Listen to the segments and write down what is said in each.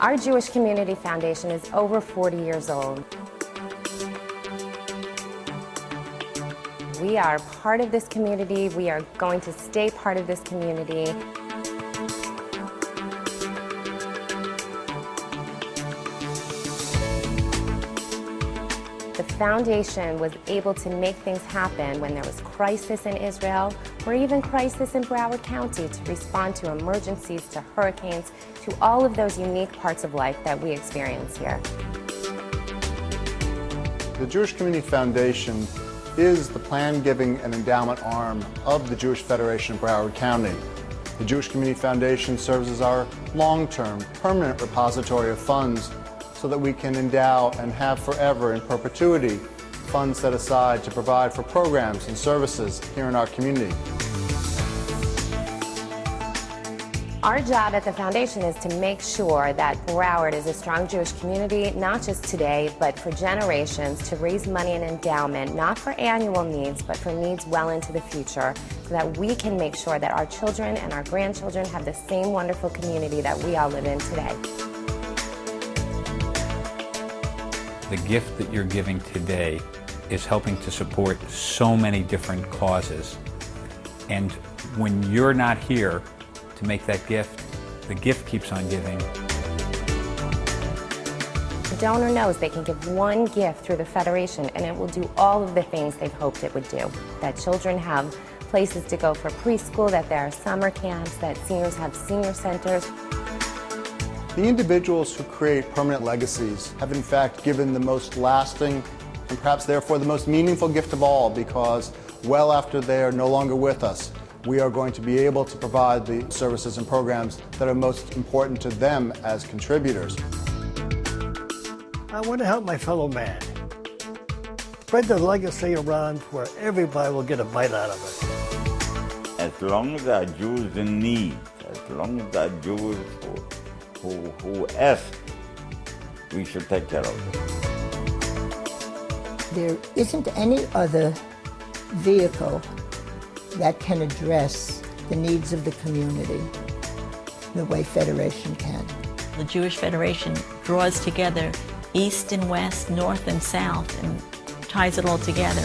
Our Jewish Community Foundation is over 40 years old. We are part of this community. We are going to stay part of this community. The foundation was able to make things happen when there was crisis in Israel or even crisis in Broward County, to respond to emergencies, to hurricanes, to all of those unique parts of life that we experience here. The Jewish Community Foundation is the plan giving and endowment arm of the Jewish Federation of Broward County. The Jewish Community Foundation serves as our long-term, permanent repository of funds so that we can endow and have forever in perpetuity funds set aside to provide for programs and services here in our community. Our job at the foundation is to make sure that Broward is a strong Jewish community, not just today, but for generations, to raise money in endowment, not for annual needs, but for needs well into the future, so that we can make sure that our children and our grandchildren have the same wonderful community that we all live in today. The gift that you're giving today is helping to support so many different causes. And when you're not here to make that gift, the gift keeps on giving. The donor knows they can give one gift through the Federation and it will do all of the things they've hoped it would do. That children have places to go for preschool, that there are summer camps, that seniors have senior centers. The individuals who create permanent legacies have in fact given the most lasting and perhaps therefore the most meaningful gift of all, because well after they are no longer with us, we are going to be able to provide the services and programs that are most important to them as contributors. I want to help my fellow man. Spread the legacy around where everybody will get a bite out of it. As long as there are Jews in need, as long as there are Jews who ask, we should take care of them. There isn't any other vehicle that can address the needs of the community the way Federation can. The Jewish Federation draws together East and West, North and South, and ties it all together.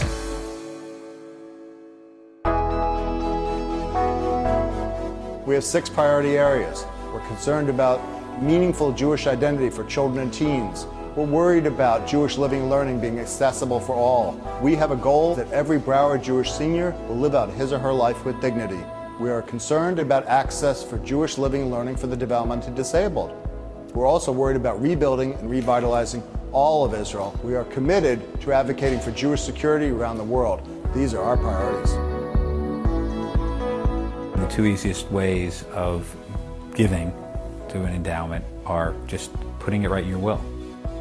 We have 6 priority areas. We're concerned about meaningful Jewish identity for children and teens. We're worried about Jewish living and learning being accessible for all. We have a goal that every Broward Jewish senior will live out his or her life with dignity. We are concerned about access for Jewish living and learning for the developmentally disabled. We're also worried about rebuilding and revitalizing all of Israel. We are committed to advocating for Jewish security around the world. These are our priorities. The 2 easiest ways of giving to an endowment are just putting it right in your will.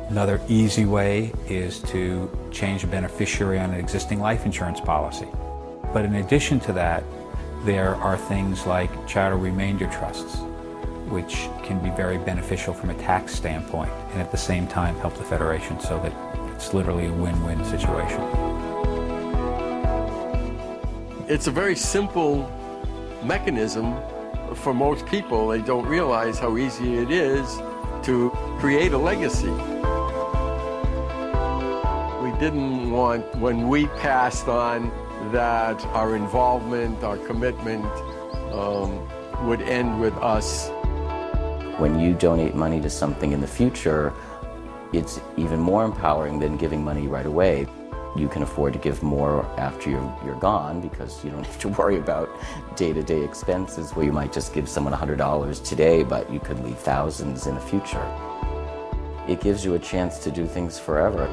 Another easy way is to change a beneficiary on an existing life insurance policy. But in addition to that, there are things like charitable remainder trusts, which can be very beneficial from a tax standpoint and at the same time help the Federation, so that it's literally a win-win situation. It's a very simple mechanism for most people. They don't realize how easy it is to create a legacy. We didn't want, when we passed on, that our involvement, our commitment would end with us. When you donate money to something in the future, it's even more empowering than giving money right away. You can afford to give more after you're gone, because you don't have to worry about day-to-day expenses where you might just give someone $100 today, but you could leave thousands in the future. It gives you a chance to do things forever.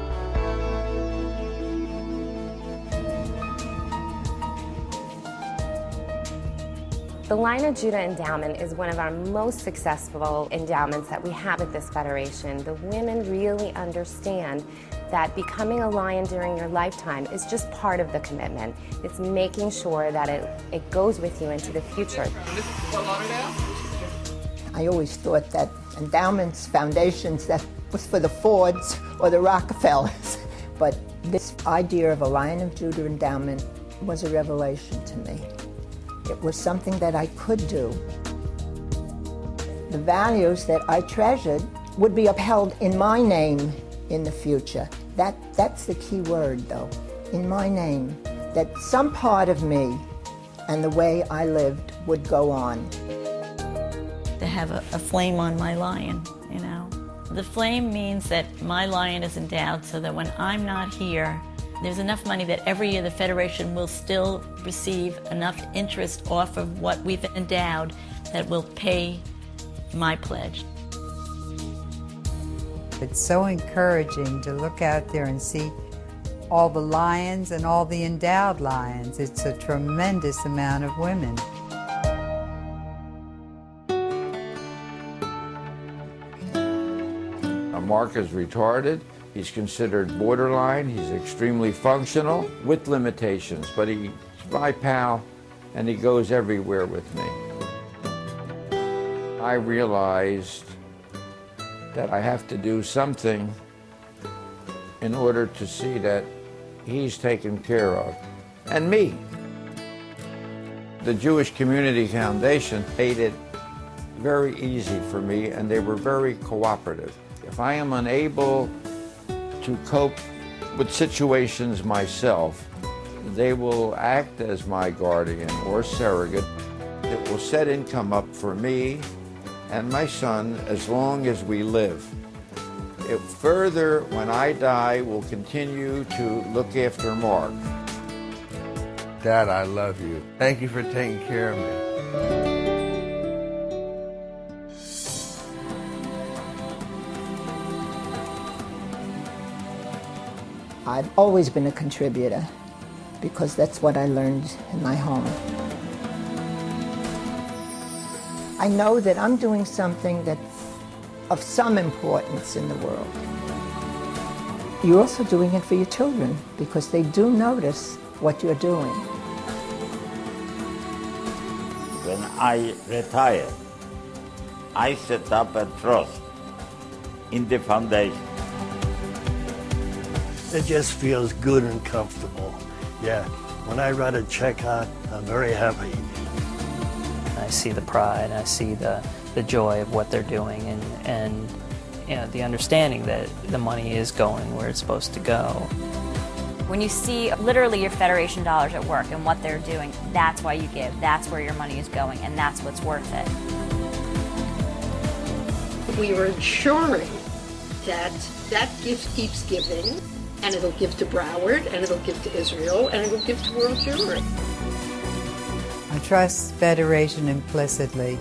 The Lion of Judah Endowment is one of our most successful endowments that we have at this Federation. The women really understand that becoming a lion during your lifetime is just part of the commitment. It's making sure that it goes with you into the future. I always thought that endowments, foundations, that was for the Fords or the Rockefellers. But this idea of a Lion of Judah endowment was a revelation to me. It was something that I could do. The values that I treasured would be upheld in my name in the future. That's the key word, though, in my name, that some part of me and the way I lived would go on. To have a flame on my lion, you know. The flame means that my lion is endowed so that when I'm not here, there's enough money that every year the Federation will still receive enough interest off of what we've endowed that will pay my pledge. It's so encouraging to look out there and see all the lions and all the endowed lions. It's a tremendous amount of women. Mark is retarded. He's considered borderline. He's extremely functional with limitations, but he's my pal and he goes everywhere with me. I realized that I have to do something in order to see that he's taken care of, and me. The Jewish Community Foundation made it very easy for me, and they were very cooperative. If I am unable to cope with situations myself, they will act as my guardian or surrogate. It will set income up for me and my son as long as we live. It further, when I die, will continue to look after Mark. Dad, I love you. Thank you for taking care of me. I've always been a contributor because that's what I learned in my home. I know that I'm doing something that's of some importance in the world. You're also doing it for your children because they do notice what you're doing. When I retire, I set up a trust in the foundation. It just feels good and comfortable. Yeah, when I write a check out, I'm very happy. I see the pride, I see the joy of what they're doing, and you know, the understanding that the money is going where it's supposed to go. When you see literally your Federation dollars at work and what they're doing, that's why you give. That's where your money is going, and that's what's worth it. We are ensuring that that gift keeps giving, and it'll give to Broward, and it'll give to Israel, and it'll give to world children. I trust Federation implicitly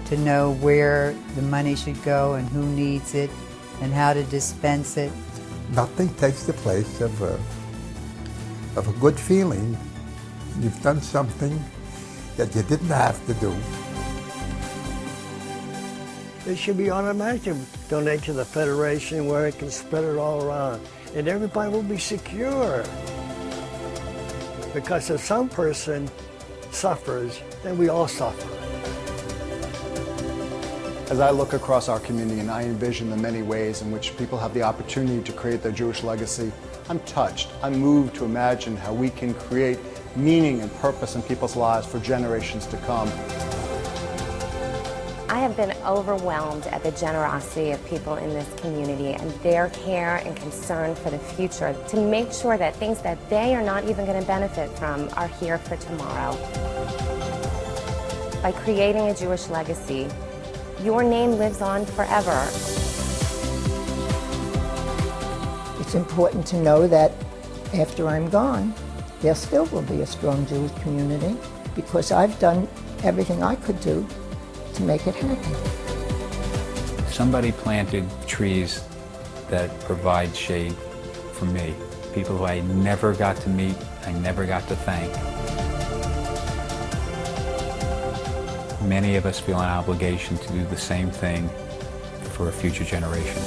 to know where the money should go and who needs it and how to dispense it. Nothing takes the place of a good feeling. You've done something that you didn't have to do. It should be automatic to donate to the Federation where it can spread it all around. And everybody will be secure. Because if some person suffers, then we all suffer. As I look across our community and I envision the many ways in which people have the opportunity to create their Jewish legacy, I'm touched. I'm moved to imagine how we can create meaning and purpose in people's lives for generations to come. I have been overwhelmed at the generosity of people in this community and their care and concern for the future to make sure that things that they are not even going to benefit from are here for tomorrow. By creating a Jewish legacy, your name lives on forever. It's important to know that after I'm gone, there still will be a strong Jewish community because I've done everything I could do to make it happen. Somebody planted trees that provide shade for me, people who I never got to meet, I never got to thank. Many of us feel an obligation to do the same thing for a future generation.